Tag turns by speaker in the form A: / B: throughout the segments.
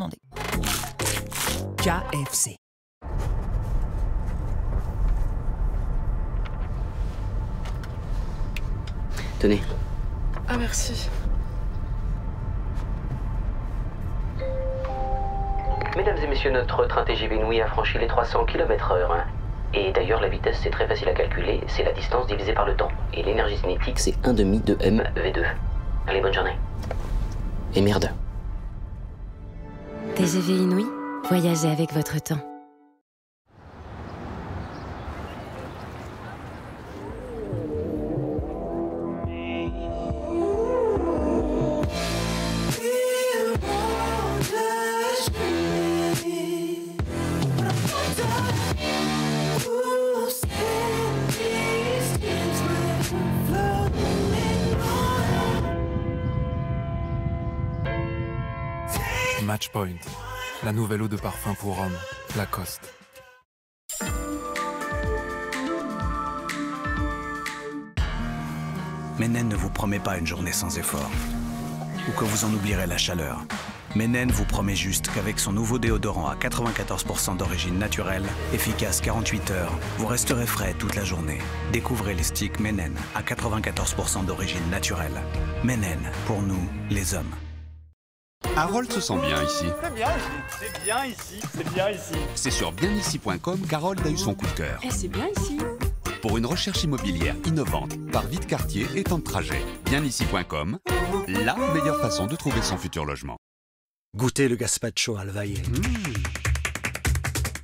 A: Attendez. KFC.
B: Tenez.
C: Ah, merci.
B: Mesdames et messieurs, notre train TGV Inouï a franchi les 300 km/h. Et d'ailleurs, la vitesse, c'est très facile à calculer. C'est la distance divisée par le temps. Et l'énergie cinétique, c'est 1/2 de mv2. Allez, bonne journée. Et merde.
D: TGV Inouï, voyagez avec votre temps.
E: Matchpoint, la nouvelle eau de parfum pour hommes, Lacoste.
F: Ménène ne vous promet pas une journée sans effort, ou que vous en oublierez la chaleur. Ménène vous promet juste qu'avec son nouveau déodorant à 94% d'origine naturelle, efficace 48 heures, vous resterez frais toute la journée. Découvrez les sticks Ménène à 94% d'origine naturelle. Ménène, pour nous, les hommes.
G: Harold se sent bien ici.
H: C'est bien ici, c'est bien ici, c'est bien ici.
G: C'est sur bienici.com qu'Harold a eu son coup de cœur.
C: Eh, c'est bien ici.
G: Pour une recherche immobilière innovante, par vie de quartier et temps de trajet. Bienici.com, la meilleure façon de trouver son futur logement.
I: Goûtez le gazpacho Alvaye.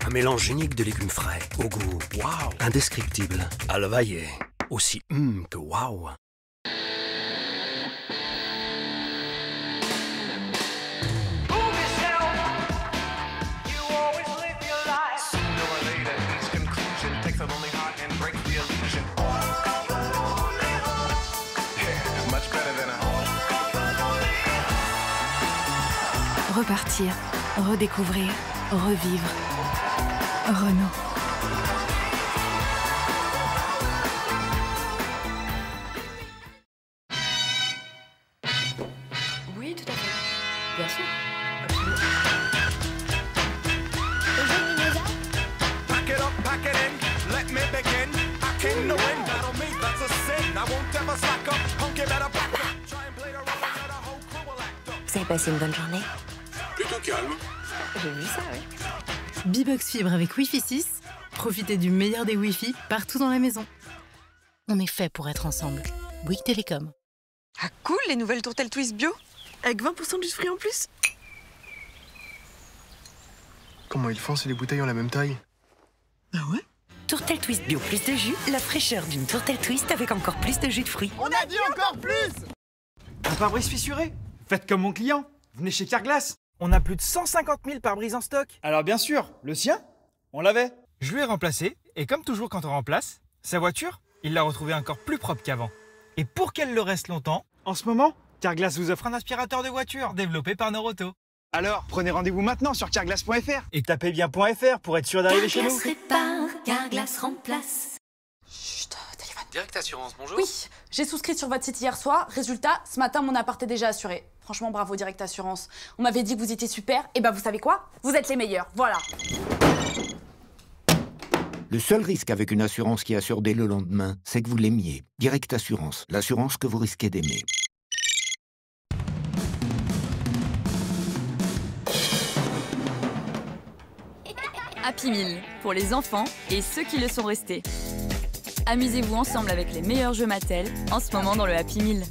I: Un mélange unique de légumes frais, au goût indescriptible. Alvaye, aussi que waouh.
J: Repartir, redécouvrir, revivre. Renault.
C: Oui, tout à fait. Bien sûr.
D: Vous avez passé une bonne journée?
K: Plutôt calme.
C: J'ai vu ça, oui.
J: B-Box Fibre avec Wi-Fi 6. Profitez du meilleur des Wi-Fi partout dans la maison. On est fait pour être ensemble. Bouygues Télécom.
C: Ah cool, les nouvelles tourtelles Twist bio. Avec 20% de jus de fruits en plus.
L: Comment ils font si les bouteilles ont la même taille?
C: Ah ouais?
A: Tourtelle Twist bio plus de jus, la fraîcheur d'une tourtelle Twist avec encore plus de jus de fruits.
H: On a dit encore plus! Un pare-brise fissuré? Faites comme mon client. Venez chez Carglass. On a plus de 150 000 pare-brises en stock. Alors bien sûr, le sien, on l'avait. Je lui ai remplacé, et comme toujours quand on remplace, sa voiture, il l'a retrouvée encore plus propre qu'avant. Et pour qu'elle le reste longtemps, en ce moment, Carglass vous offre un aspirateur de voiture développé par Noroto. Alors, prenez rendez-vous maintenant sur carglass.fr et tapez bien .fr pour être sûr d'arriver chez nous.
D: Carglass répare, Carglass remplace.
C: Chut, téléphone.
M: Direct Assurance, bonjour.
N: Oui, j'ai souscrit sur votre site hier soir. Résultat, ce matin, mon appart est déjà assuré. Franchement, bravo Direct Assurance. On m'avait dit que vous étiez super. Et bah, vous savez quoi? Vous êtes les meilleurs. Voilà.
O: Le seul risque avec une assurance qui assure dès le lendemain, c'est que vous l'aimiez. Direct Assurance, l'assurance que vous risquez d'aimer.
P: Happy Meal, pour les enfants et ceux qui le sont restés. Amusez-vous ensemble avec les meilleurs jeux Mattel, en ce moment dans le Happy Meal.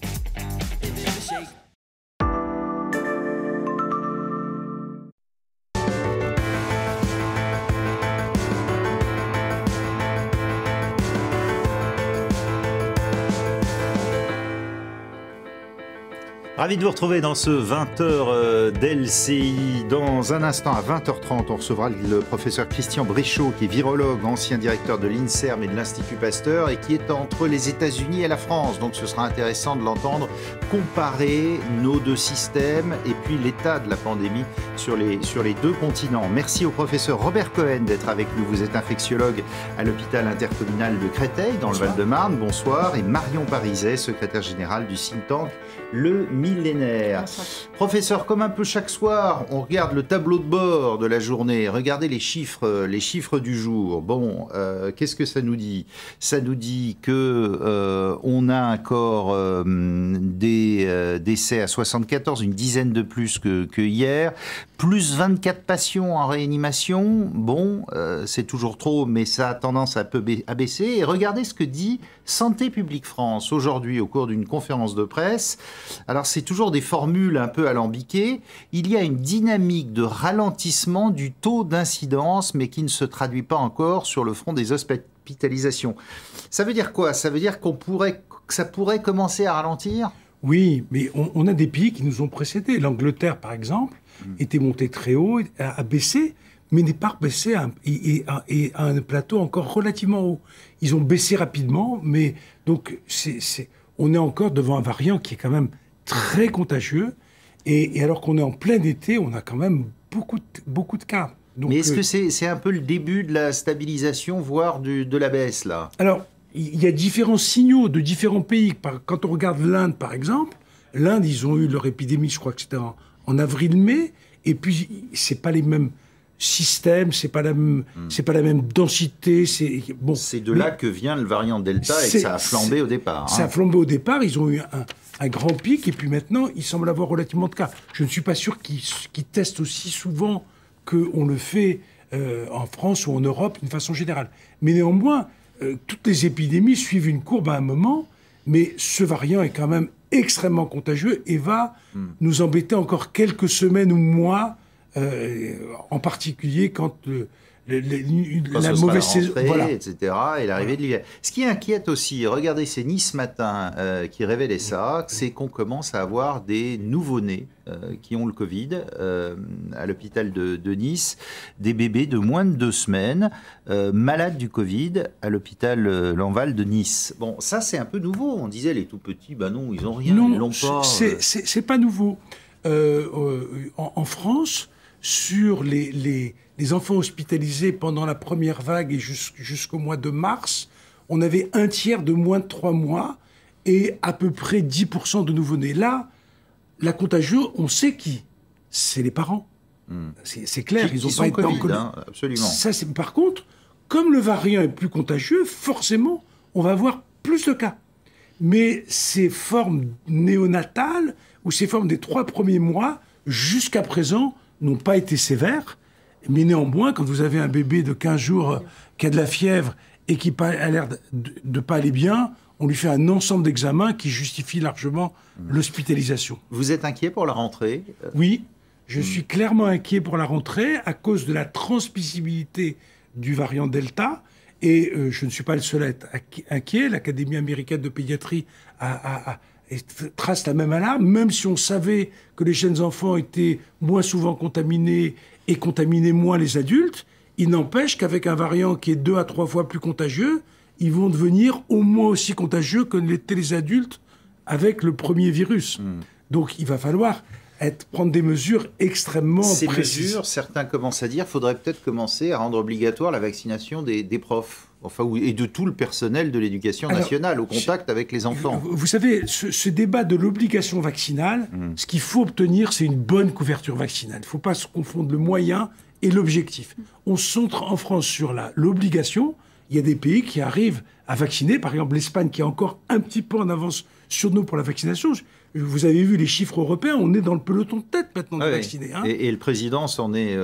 Q: Ravi de vous retrouver dans ce 20h d'LCI. Dans un instant, à 20h30, on recevra le professeur Christian Brichot, qui est virologue, ancien directeur de l'INSERM et de l'Institut Pasteur, et qui est entre les États-Unis et la France. Donc ce sera intéressant de l'entendre comparer nos deux systèmes et puis l'état de la pandémie sur les deux continents. Merci au professeur Robert Cohen d'être avec nous. Vous êtes infectiologue à l'hôpital intercommunal de Créteil, dans le Val-de-Marne. Bonsoir. Et Marion Pariset, secrétaire générale du think tank Le Millénaire.
N: Bonsoir.
Q: Professeur, comme un peu chaque soir, on regarde le tableau de bord de la journée. Regardez les chiffres du jour. Bon, qu'est-ce que ça nous dit? Ça nous dit que on a encore des décès à 74, une dizaine de plus que hier, plus 24 patients en réanimation. Bon, c'est toujours trop, mais ça a tendance à peu à baisser. Et regardez ce que dit Santé publique France aujourd'hui au cours d'une conférence de presse. Alors c'est toujours des formules un peu alambiquées. Il y a une dynamique de ralentissement du taux d'incidence, mais qui ne se traduit pas encore sur le front des hospitalisations. Ça veut dire quoi? Ça veut dire que ça pourrait commencer à ralentir?
K: Oui, mais on a des pays qui nous ont précédés. L'Angleterre, par exemple, était montée très haut, a baissé, mais n'est pas rebaissé à un plateau encore relativement haut. Ils ont baissé rapidement, mais donc on est encore devant un variant qui est quand même très contagieux. Et alors qu'on est en plein été, on a quand même beaucoup de cas. Donc,
Q: mais est-ce que c'est un peu le début de la stabilisation, voire de la baisse, là?
K: Alors, il y a différents signaux de différents pays. Quand on regarde l'Inde, par exemple, l'Inde, ils ont eu leur épidémie, je crois que c'était en avril-mai, et puis c'est pas les mêmes systèmes, c'est pas la même densité. C'est
Q: de là que vient le variant Delta et que ça a flambé au départ.
K: Ça a flambé au départ, ils ont eu un grand pic, et puis maintenant, ils semblent avoir relativement de cas. Je ne suis pas sûr qu'ils testent aussi souvent qu'on le fait en France ou en Europe d'une façon générale. Mais néanmoins, toutes les épidémies suivent une courbe à un moment, mais ce variant est quand même extrêmement contagieux et va nous embêter encore quelques semaines ou mois, en particulier quand la mauvaise saison,
Q: etc., et l'arrivée de l'hiver. Ce qui inquiète aussi, regardez, c'est Nice Matin qui révélait ça, c'est qu'on commence à avoir des nouveau-nés qui ont le Covid à l'hôpital de Nice, des bébés de moins de 2 semaines malades du Covid à l'hôpital Lanval de Nice. Bon, ça c'est un peu nouveau. On disait les tout petits, bah non, ils n'ont rien, ils l'ont pas.
K: C'est pas nouveau. En France, sur les enfants hospitalisés pendant la première vague et jusqu'au mois de mars, on avait un tiers de moins de 3 mois et à peu près 10% de nouveau-nés. Là, la contagion, on sait qui? C'est les parents. C'est clair, ils n'ont pas été en Covid.
Q: Absolument.
K: Par contre, comme le variant est plus contagieux, forcément, on va avoir plus de cas. Mais ces formes néonatales ou ces formes des 3 premiers mois, jusqu'à présent, n'ont pas été sévères. Mais néanmoins, quand vous avez un bébé de 15 jours qui a de la fièvre et qui a l'air de ne pas aller bien, on lui fait un ensemble d'examens qui justifie largement l'hospitalisation.
Q: Vous êtes inquiet pour la rentrée?
K: Oui, je suis clairement inquiet pour la rentrée à cause de la transmissibilité du variant Delta. Et je ne suis pas le seul à être inquiet. L'Académie américaine de pédiatrie trace la même alarme, même si on savait que les jeunes enfants étaient moins souvent contaminés et contaminaient moins les adultes. Il n'empêche qu'avec un variant qui est 2 à 3 fois plus contagieux, ils vont devenir au moins aussi contagieux que l'étaient les adultes avec le premier virus. Donc il va falloir prendre des mesures extrêmement précises.
Q: Ces mesures, certains commencent à dire, qu'il faudrait peut-être commencer à rendre obligatoire la vaccination des profs, et de tout le personnel de l'éducation nationale au contact avec les enfants.
K: Vous savez, ce débat de l'obligation vaccinale, ce qu'il faut obtenir, c'est une bonne couverture vaccinale. Il ne faut pas se confondre le moyen et l'objectif. On se centre en France sur l'obligation. Il y a des pays qui arrivent à vacciner, par exemple l'Espagne qui est encore un petit peu en avance sur nous pour la vaccination. Vous avez vu les chiffres européens, on est dans le peloton de tête maintenant de vacciner. Hein.
Q: Et le président s'en est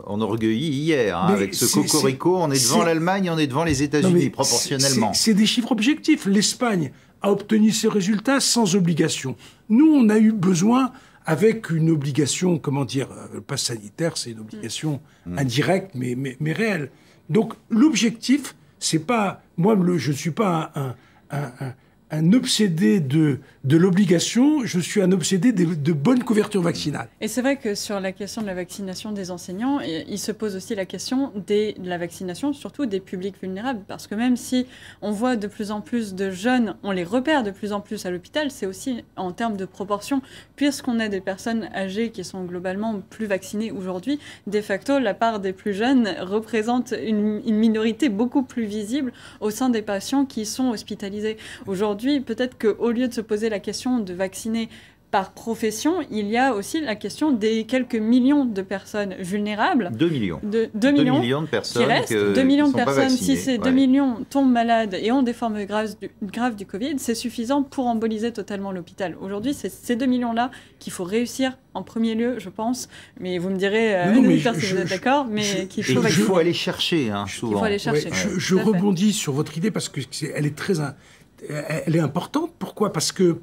Q: enorgueilli hier. Avec ce cocorico, on est devant l'Allemagne, on est devant les États-Unis, proportionnellement.
K: C'est des chiffres objectifs. L'Espagne a obtenu ses résultats sans obligation. Nous, on a eu besoin, avec une obligation, le pass sanitaire, c'est une obligation indirecte, mais réelle. Donc l'objectif, c'est pas... Moi, je ne suis pas un obsédé de l'obligation, je suis un obsédé de bonne couverture vaccinale.
M: Et c'est vrai que sur la question de la vaccination des enseignants, il se pose aussi la question de la vaccination, surtout des publics vulnérables. Parce que même si on voit de plus en plus de jeunes, on les repère de plus en plus à l'hôpital, c'est aussi en termes de proportion. Puisqu'on a des personnes âgées qui sont globalement plus vaccinées aujourd'hui, de facto, la part des plus jeunes représente une minorité beaucoup plus visible au sein des patients qui sont hospitalisés. Aujourd'hui, peut-être qu'au lieu de se poser la question de vacciner par profession, il y a aussi la question des quelques millions de personnes vulnérables.
Q: 2 millions.
M: 2 millions
Q: de personnes
M: qui restent. 2 millions de personnes, si ces 2 millions tombent malades et ont des formes graves du Covid, c'est suffisant pour emboliser totalement l'hôpital. Aujourd'hui, c'est ces 2 millions-là qu'il faut réussir en premier lieu, je pense. Mais vous me direz, si vous êtes d'accord, mais qu'il faut vacciner.
Q: Il faut aller chercher, souvent.
M: Il faut aller chercher.
K: Je rebondis sur votre idée parce qu'elle est elle est importante. Pourquoi ? Parce que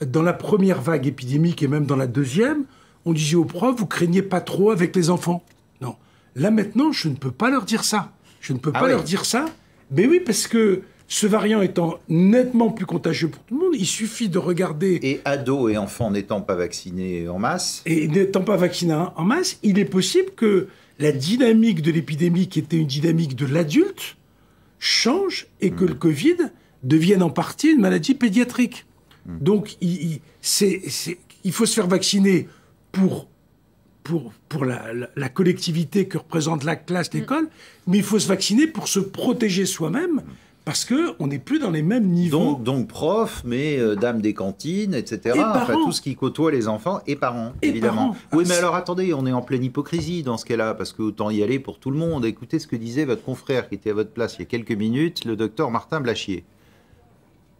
K: dans la première vague épidémique et même dans la deuxième, on disait aux profs, vous craignez pas trop avec les enfants. Non. Là maintenant, je ne peux pas leur dire ça. Je ne peux pas leur dire ça. Mais oui, parce que ce variant étant nettement plus contagieux pour tout le monde, il suffit de regarder...
Q: Et ados et enfants n'étant pas vaccinés en masse.
K: Et n'étant pas vaccinés en masse, il est possible que la dynamique de l'épidémie, qui était une dynamique de l'adulte, change et que le Covid devienne en partie une maladie pédiatrique. Donc, il faut se faire vacciner pour la collectivité que représente la classe, l'école, mais il faut se vacciner pour se protéger soi-même, parce qu'on n'est plus dans les mêmes niveaux.
Q: Donc prof, mais dames des cantines, etc. Enfin, tout ce qui côtoie les enfants et parents, évidemment. Oui, mais alors attendez, on est en pleine hypocrisie dans ce cas-là, parce qu'autant y aller pour tout le monde. Écoutez ce que disait votre confrère qui était à votre place il y a quelques minutes, le docteur Martin Blachier.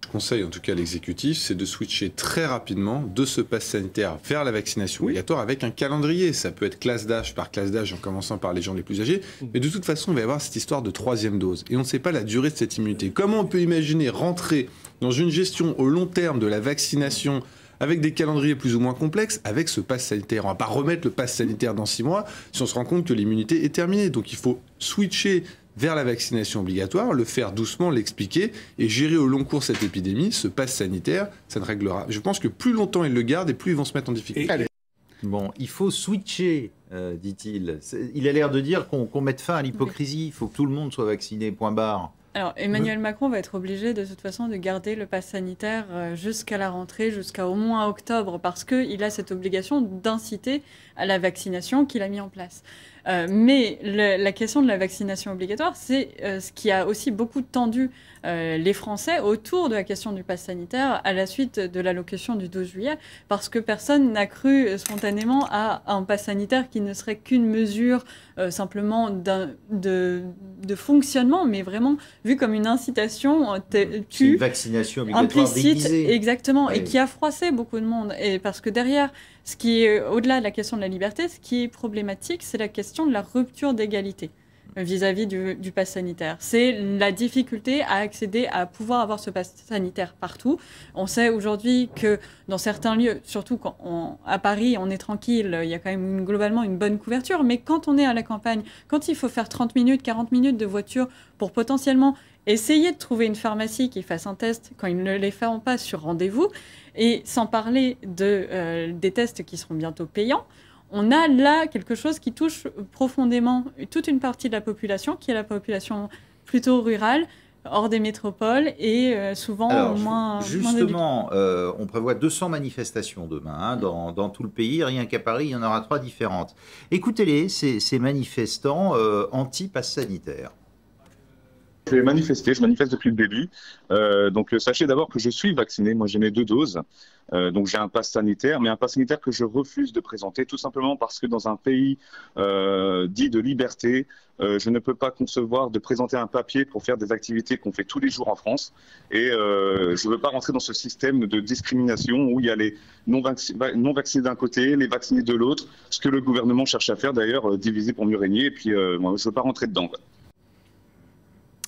R: Je conseille en tout cas à l'exécutif, c'est de switcher très rapidement de ce pass sanitaire vers la vaccination obligatoire avec un calendrier. Ça peut être classe d'âge par classe d'âge en commençant par les gens les plus âgés. Mais de toute façon, il va y avoir cette histoire de 3e dose. Et on ne sait pas la durée de cette immunité. Comment on peut imaginer rentrer dans une gestion au long terme de la vaccination avec des calendriers plus ou moins complexes, avec ce pass sanitaire? On ne va pas remettre le pass sanitaire dans 6 mois si on se rend compte que l'immunité est terminée. Donc il faut switcher vers la vaccination obligatoire, le faire doucement, l'expliquer et gérer au long cours cette épidémie. Ce pass sanitaire, ça ne réglera. Je pense que plus longtemps ils le gardent et plus ils vont se mettre en difficulté.
Q: Bon, il faut switcher, dit-il. Il a l'air de dire qu'on mette fin à l'hypocrisie. Il faut que tout le monde soit vacciné, point barre.
M: Alors, Emmanuel Macron va être obligé de toute façon de garder le pass sanitaire jusqu'à la rentrée, jusqu'à au moins octobre, parce qu'il a cette obligation d'inciter à la vaccination qu'il a mis en place. Mais la question de la vaccination obligatoire, c'est ce qui a aussi beaucoup tendu les Français autour de la question du pass sanitaire à la suite de l'allocution du 12 juillet, parce que personne n'a cru spontanément à un pass sanitaire qui ne serait qu'une mesure simplement de fonctionnement, mais vraiment vu comme une incitation
Q: une vaccination obligatoire
M: implicite,
Q: déguisée.
M: exactement,
Q: Oui.
M: Et qui a froissé beaucoup de monde. Et parce que derrière, ce qui est au-delà de la question de la liberté, ce qui est problématique, c'est la question de la rupture d'égalité vis-à-vis du pass sanitaire. C'est la difficulté à accéder, à pouvoir avoir ce pass sanitaire partout. On sait aujourd'hui que dans certains lieux, surtout à Paris, on est tranquille, il y a quand même globalement une bonne couverture, mais quand on est à la campagne, quand il faut faire 30 minutes, 40 minutes de voiture pour potentiellement essayer de trouver une pharmacie qui fasse un test quand ils ne les font pas sur rendez-vous, et sans parler des tests qui seront bientôt payants, on a là quelque chose qui touche profondément toute une partie de la population, qui est la population plutôt rurale, hors des métropoles et souvent moins...
Q: Justement, on prévoit 200 manifestations demain dans tout le pays. Rien qu'à Paris, il y en aura 3 différentes. Écoutez-les, ces manifestants anti-pass sanitaire.
S: Je vais manifester, je manifeste depuis le début. Donc sachez d'abord que je suis vacciné, moi j'ai mes 2 doses. Donc j'ai un pass sanitaire, mais un pass sanitaire que je refuse de présenter, tout simplement parce que dans un pays dit de liberté, je ne peux pas concevoir de présenter un papier pour faire des activités qu'on fait tous les jours en France. Et je ne veux pas rentrer dans ce système de discrimination où il y a les non vaccinés d'un côté, les vaccinés de l'autre, ce que le gouvernement cherche à faire d'ailleurs, diviser pour mieux régner. Et puis moi je ne veux pas rentrer dedans.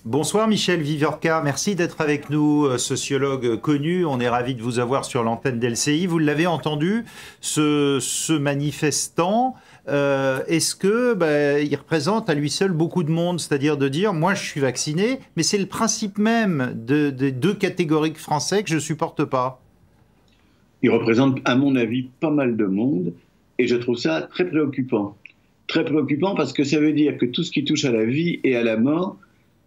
Q: Bonsoir Michel Viviorca, merci d'être avec nous, sociologue connu. On est ravis de vous avoir sur l'antenne d'LCI. Vous l'avez entendu, ce manifestant est-ce que il représente à lui seul beaucoup de monde, c'est-à-dire de dire moi je suis vacciné, mais c'est le principe même des deux catégories de Français que je supporte pas.
T: Il représente, à mon avis, pas mal de monde, et je trouve ça très préoccupant. Très préoccupant parce que ça veut dire que tout ce qui touche à la vie et à la mort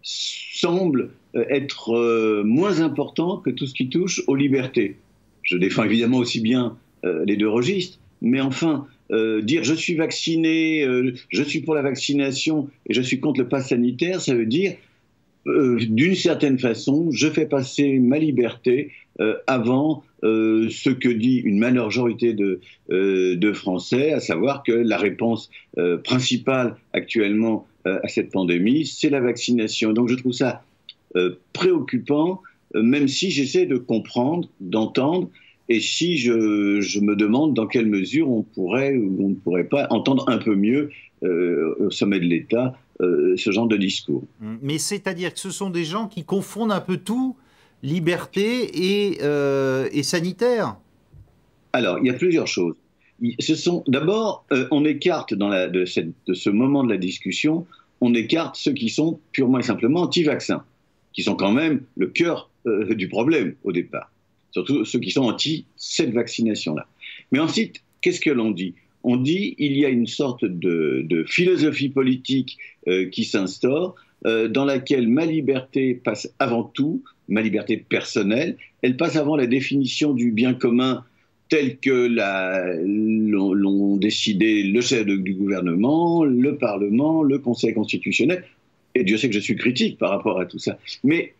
T: semble être moins important que tout ce qui touche aux libertés. Je défends évidemment aussi bien les deux registres, mais enfin, dire je suis vacciné, je suis pour la vaccination et je suis contre le pass sanitaire, ça veut dire d'une certaine façon, je fais passer ma liberté avant ce que dit une majorité de Français, à savoir que la réponse principale actuellement à cette pandémie, c'est la vaccination. Donc je trouve ça préoccupant, même si j'essaie de comprendre, d'entendre, et si je me demande dans quelle mesure on pourrait ou on ne pourrait pas entendre un peu mieux au sommet de l'État ce genre de discours.
Q: Mais c'est-à-dire que ce sont des gens qui confondent un peu tout, liberté et sanitaire.
T: Alors, il y a plusieurs choses. D'abord, on écarte de ce moment de la discussion, on écarte ceux qui sont purement et simplement anti-vaccins, qui sont quand même le cœur du problème au départ. Surtout ceux qui sont anti cette vaccination-là. Mais ensuite, qu'est-ce que l'on dit? On dit qu'il y a une sorte de philosophie politique qui s'instaure, dans laquelle ma liberté passe avant tout, ma liberté personnelle, elle passe avant la définition du bien commun tel que l'ont décidé le chef du gouvernement, le Parlement, le Conseil constitutionnel. Et Dieu sait que je suis critique par rapport à tout ça. Mais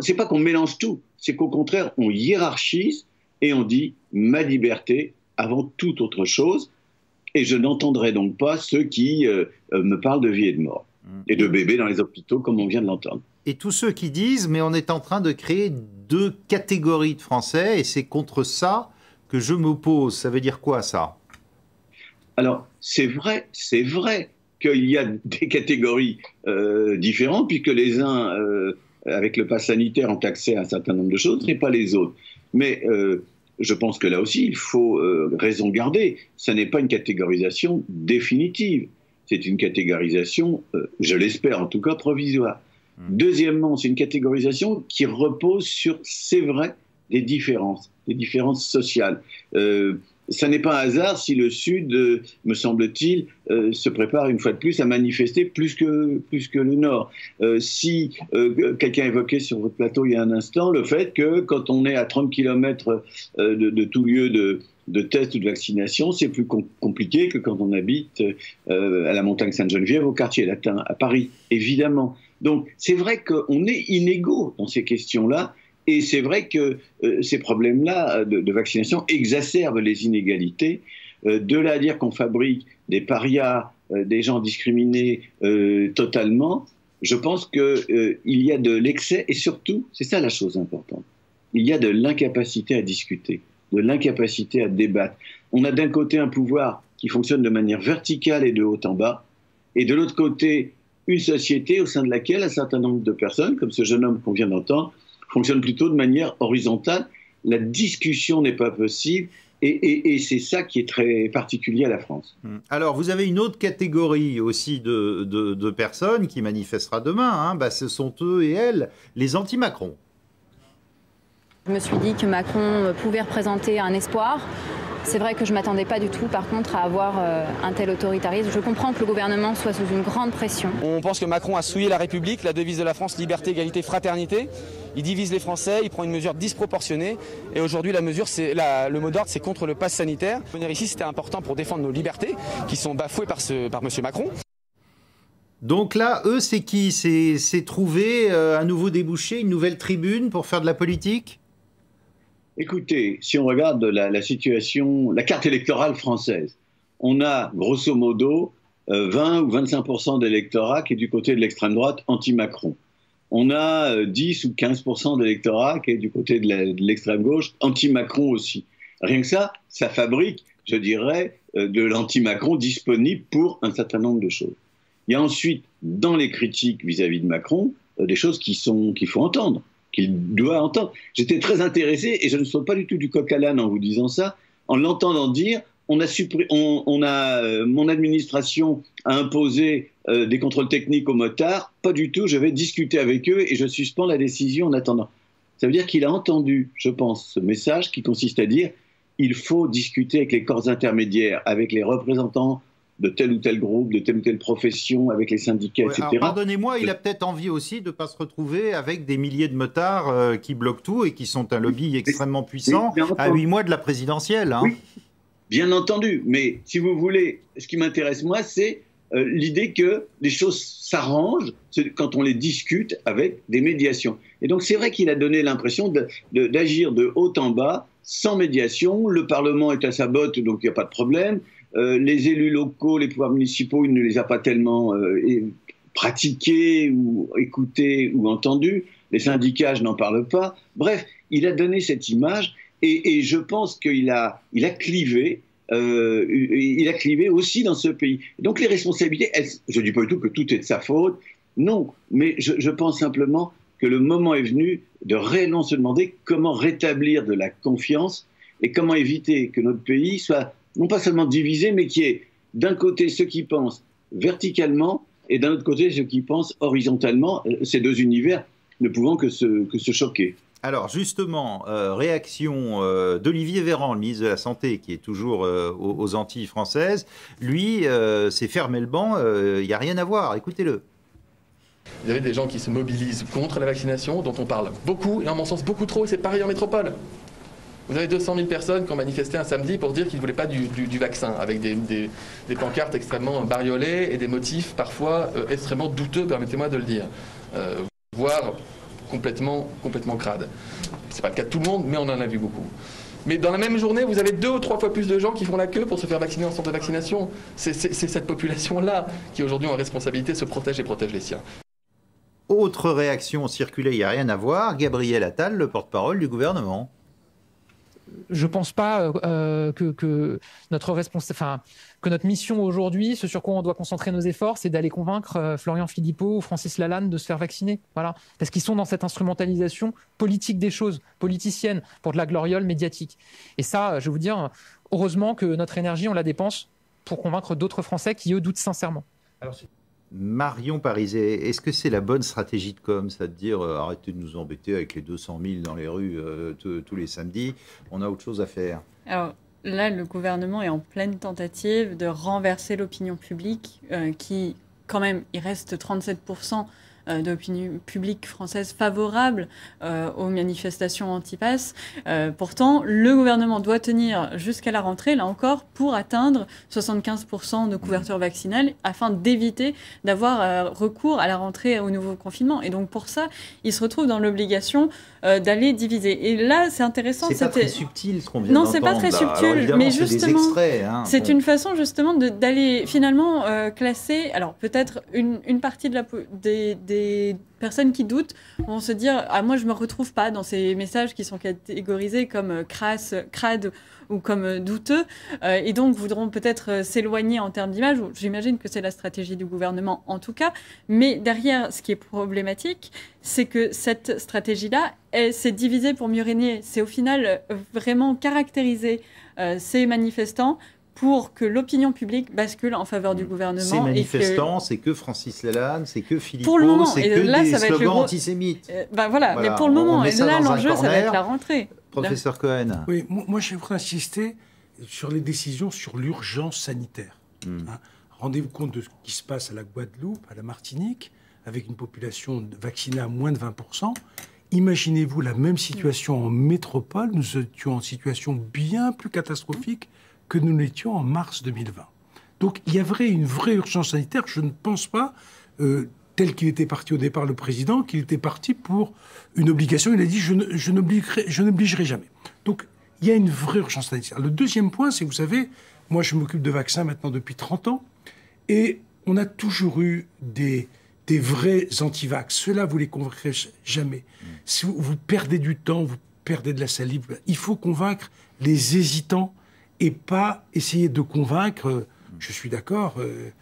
T: c'est pas qu'on mélange tout, c'est qu'au contraire, on hiérarchise et on dit ma liberté avant toute autre chose. Et je n'entendrai donc pas ceux qui me parlent de vie et de mort, et de bébés dans les hôpitaux, comme on vient de l'entendre.
Q: Et tous ceux qui disent, mais on est en train de créer deux catégories de Français, et c'est contre ça que je m'oppose. Ça veut dire quoi, ça?
T: Alors, c'est vrai qu'il y a des catégories différentes, puisque les uns, avec le pass sanitaire, ont accès à un certain nombre de choses, et pas les autres. Mais je pense que là aussi, il faut raison garder. Ce n'est pas une catégorisation définitive. C'est une catégorisation, je l'espère en tout cas, provisoire. Deuxièmement, c'est une catégorisation qui repose sur, c'est vrai, des différences sociales. Ça n'est pas un hasard si le Sud, me semble-t-il, se prépare une fois de plus à manifester plus que le Nord. Si quelqu'un évoquait sur votre plateau il y a un instant le fait que quand on est à 30 km de tout lieu de test ou de vaccination, c'est plus compliqué que quand on habite à la montagne Sainte-Geneviève, au quartier latin, à Paris, évidemment. Donc c'est vrai qu'on est inégaux dans ces questions-là. Et c'est vrai que ces problèmes-là de vaccination exacerbent les inégalités. De là à dire qu'on fabrique des parias, des gens discriminés totalement, je pense qu'il y a de l'excès et surtout, c'est ça la chose importante, il y a de l'incapacité à discuter, de l'incapacité à débattre. On a d'un côté un pouvoir qui fonctionne de manière verticale et de haut en bas, et de l'autre côté, une société au sein de laquelle un certain nombre de personnes, comme ce jeune homme qu'on vient d'entendre, fonctionne plutôt de manière horizontale. La discussion n'est pas possible et c'est ça qui est très particulier à la France.
Q: Alors, vous avez une autre catégorie aussi de personnes qui manifestera demain. Ce sont eux et elles, les anti-Macron.
U: Je me suis dit que Macron pouvait représenter un espoir. C'est vrai que je ne m'attendais pas du tout, par contre, à avoir un tel autoritarisme. Je comprends que le gouvernement soit sous une grande pression.
V: On pense que Macron a souillé la République, la devise de la France, liberté, égalité, fraternité. Il divise les Français, il prend une mesure disproportionnée. Et aujourd'hui, la mesure, le mot d'ordre, c'est contre le pass sanitaire. Venir ici, c'était important pour défendre nos libertés, qui sont bafouées par M. Macron.
Q: Donc là, eux, c'est qui? C'est trouver un nouveau débouché, une nouvelle tribune pour faire de la politique?
T: Écoutez, si on regarde la situation, la carte électorale française, on a grosso modo 20 ou 25% d'électorat qui est du côté de l'extrême droite anti-Macron. On a 10 ou 15% d'électorat qui est du côté de l'extrême gauche anti-Macron aussi. Rien que ça, ça fabrique, je dirais, de l'anti-Macron disponible pour un certain nombre de choses. Il y a ensuite, dans les critiques vis-à-vis de Macron, des choses qu'il faut entendre, qu'il doit entendre. J'étais très intéressé, et je ne saute pas du tout du coq à l'âne en vous disant ça, en l'entendant dire mon administration a imposé des contrôles techniques aux motards. Pas du tout, je vais discuter avec eux et je suspends la décision en attendant. Ça veut dire qu'il a entendu, je pense, ce message qui consiste à dire il faut discuter avec les corps intermédiaires, avec les représentants de tel ou tel groupe, de telle ou telle profession, avec les syndicats, etc.
Q: Alors, pardonnez-moi, il a peut-être envie aussi de ne pas se retrouver avec des milliers de motards qui bloquent tout et qui sont un lobby extrêmement puissant à 8 mois de la présidentielle. Hein.
T: Oui, bien entendu. Mais si vous voulez, ce qui m'intéresse, moi, c'est l'idée que les choses s'arrangent quand on les discute avec des médiations. Et donc, c'est vrai qu'il a donné l'impression d'agir de haut en bas, sans médiation. Le Parlement est à sa botte, donc il n'y a pas de problème. Les élus locaux, les pouvoirs municipaux, il ne les a pas tellement pratiqués ou écoutés ou entendus. Les syndicats, je n'en parle pas. Bref, il a donné cette image et je pense qu'il a clivé. Il a clivé aussi dans ce pays. Donc les responsabilités, je ne dis pas du tout que tout est de sa faute, non, mais je pense simplement que le moment est venu de réellement se demander comment rétablir de la confiance et comment éviter que notre pays soit non pas seulement divisé, mais qui est d'un côté ceux qui pensent verticalement et d'un autre côté ceux qui pensent horizontalement, ces deux univers ne pouvant que se choquer.
Q: Alors justement, réaction d'Olivier Véran, le ministre de la Santé, qui est toujours aux Antilles françaises. Lui, s'est fermé le banc, il n'y a rien à voir, écoutez-le.
B: Vous avez des gens qui se mobilisent contre la vaccination, dont on parle beaucoup, et en mon sens beaucoup trop, et c'est pareil en métropole. Vous avez 200 000 personnes qui ont manifesté un samedi pour dire qu'ils ne voulaient pas du vaccin, avec des pancartes extrêmement bariolées et des motifs parfois extrêmement douteux, permettez-moi de le dire, voire complètement crades. Ce n'est pas le cas de tout le monde, mais on en a vu beaucoup. Mais dans la même journée, vous avez 2 ou 3 fois plus de gens qui font la queue pour se faire vacciner en centre de vaccination. C'est cette population-là qui aujourd'hui ont responsabilité, se protège et protège les siens.
Q: Autre réaction circulée, il n'y a rien à voir, Gabriel Attal, le porte-parole du gouvernement.
E: Je ne pense pas que notre mission aujourd'hui, ce sur quoi on doit concentrer nos efforts, c'est d'aller convaincre Florian Philippot ou Francis Lalanne de se faire vacciner. Voilà. Parce qu'ils sont dans cette instrumentalisation politique des choses, politicienne, pour de la gloriole médiatique. Et ça, je vais vous dire, heureusement que notre énergie, on la dépense pour convaincre d'autres Français qui, eux, doutent sincèrement. Alors,
Q: Marion Pariset, est-ce que c'est la bonne stratégie de com', c'est de dire arrêtez de nous embêter avec les 200 000 dans les rues tous les samedis, on a autre chose à faire?
M: Alors là, le gouvernement est en pleine tentative de renverser l'opinion publique qui, quand même, il reste 37% d'opinion publique française favorable aux manifestations anti-pass. Pourtant, le gouvernement doit tenir jusqu'à la rentrée, là encore, pour atteindre 75% de couverture vaccinale afin d'éviter d'avoir recours à la rentrée au nouveau confinement. Et donc, pour ça, il se retrouve dans l'obligation d'aller diviser. Et là, c'est intéressant.
Q: C'est pas très subtil ce qu'on vient d'entendre.
M: Non, c'est pas très subtil, mais justement, c'est une façon justement d'aller finalement classer, alors peut-être une partie de des personnes qui doutent vont se dire « Ah, moi, je me retrouve pas dans ces messages qui sont catégorisés comme crasse, crade ou comme douteux et donc voudront peut-être s'éloigner en termes d'image. » J'imagine que c'est la stratégie du gouvernement en tout cas. Mais derrière, ce qui est problématique, c'est que cette stratégie-là, c'est divisé pour mieux régner. C'est au final vraiment caractériser ces manifestants pour que l'opinion publique bascule en faveur du gouvernement.
Q: Ces manifestants, c'est que Francis Lalanne, c'est que Philippot, c'est que
M: là,
Q: des
M: ça va être
Q: slogans antisémites.
M: Voilà, mais pour le moment, là, l'enjeu, ça va être la rentrée.
Q: Professeur Cohen.
K: Oui, moi, je voudrais insister sur les décisions sur l'urgence sanitaire. Hein. Rendez-vous compte de ce qui se passe à la Guadeloupe, à la Martinique, avec une population vaccinée à moins de 20%. Imaginez-vous la même situation en métropole. Nous étions en situation bien plus catastrophique que nous l'étions en mars 2020. Donc il y avait une vraie urgence sanitaire. Je ne pense pas, tel qu'il était parti au départ le président, qu'il était parti pour une obligation. Il a dit je n'obligerai jamais. Donc il y a une vraie urgence sanitaire. Le deuxième point, c'est que vous savez, moi je m'occupe de vaccins maintenant depuis 30 ans, et on a toujours eu des vrais anti-vax. Ceux-là, vous les convaincrez jamais. Si vous perdez du temps, vous perdez de la salive. Il faut convaincre les hésitants et pas essayer de convaincre, je suis d'accord...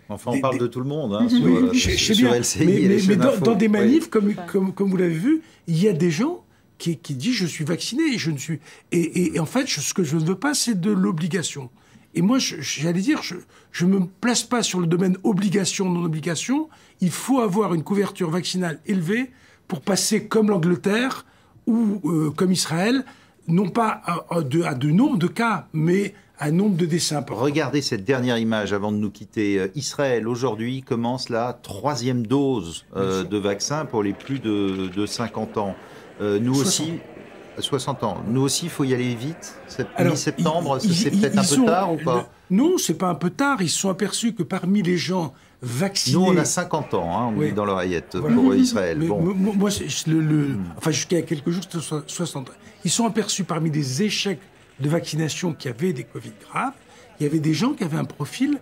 Q: Enfin, on parle de tout le monde, hein,
K: oui,
Q: sur LCI
K: mais dans des manifs, comme vous l'avez vu, il y a des gens qui disent « je suis vacciné ». Et en fait, ce que je ne veux pas, c'est de l'obligation. Et moi, j'allais dire, je ne me place pas sur le domaine obligation, non-obligation. Il faut avoir une couverture vaccinale élevée pour passer comme l'Angleterre ou comme Israël, non pas à de nombre de cas, mais à nombre de décès importants.
Q: Regardez cette dernière image avant de nous quitter. Israël, aujourd'hui, commence la 3e dose de vaccin pour les plus de 50 ans. Nous 60. Aussi... 60 ans. Nous aussi, il faut y aller vite. Mi-septembre, c'est peut-être un peu tard ou pas?
K: Non, c'est pas un peu tard. Ils se sont aperçus que parmi les gens vaccinés...
Q: Nous, on a 50 ans, hein, on est dans l'oreillette pour Israël.
K: Mais,
Q: bon.
K: Moi, enfin, jusqu'à quelques jours, c'était 60 ans. Ils sont aperçus parmi des échecs de vaccination qui avaient des Covid graves, il y avait des gens qui avaient un profil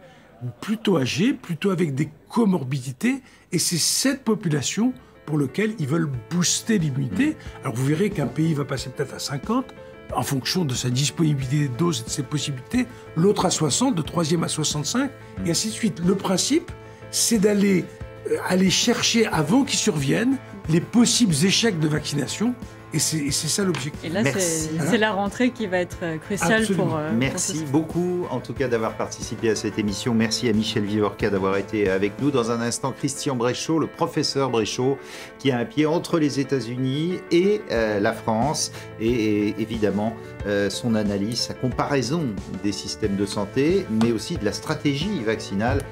K: plutôt âgé, plutôt avec des comorbidités, et c'est cette population pour laquelle ils veulent booster l'immunité. Alors vous verrez qu'un pays va passer peut-être à 50, en fonction de sa disponibilité de doses et de ses possibilités, l'autre à 60, le troisième à 65, et ainsi de suite. Le principe, c'est d'aller chercher, avant qu'ils surviennent, les possibles échecs de vaccination. Et c'est ça l'objectif.
M: Et là, c'est la rentrée qui va être cruciale pour
Q: Merci beaucoup, en tout cas, d'avoir participé à cette émission. Merci à Michel Vivorca d'avoir été avec nous. Dans un instant, Christian Bréchot, le professeur Bréchot, qui a un pied entre les États-Unis et la France. Et évidemment, son analyse, sa comparaison des systèmes de santé, mais aussi de la stratégie vaccinale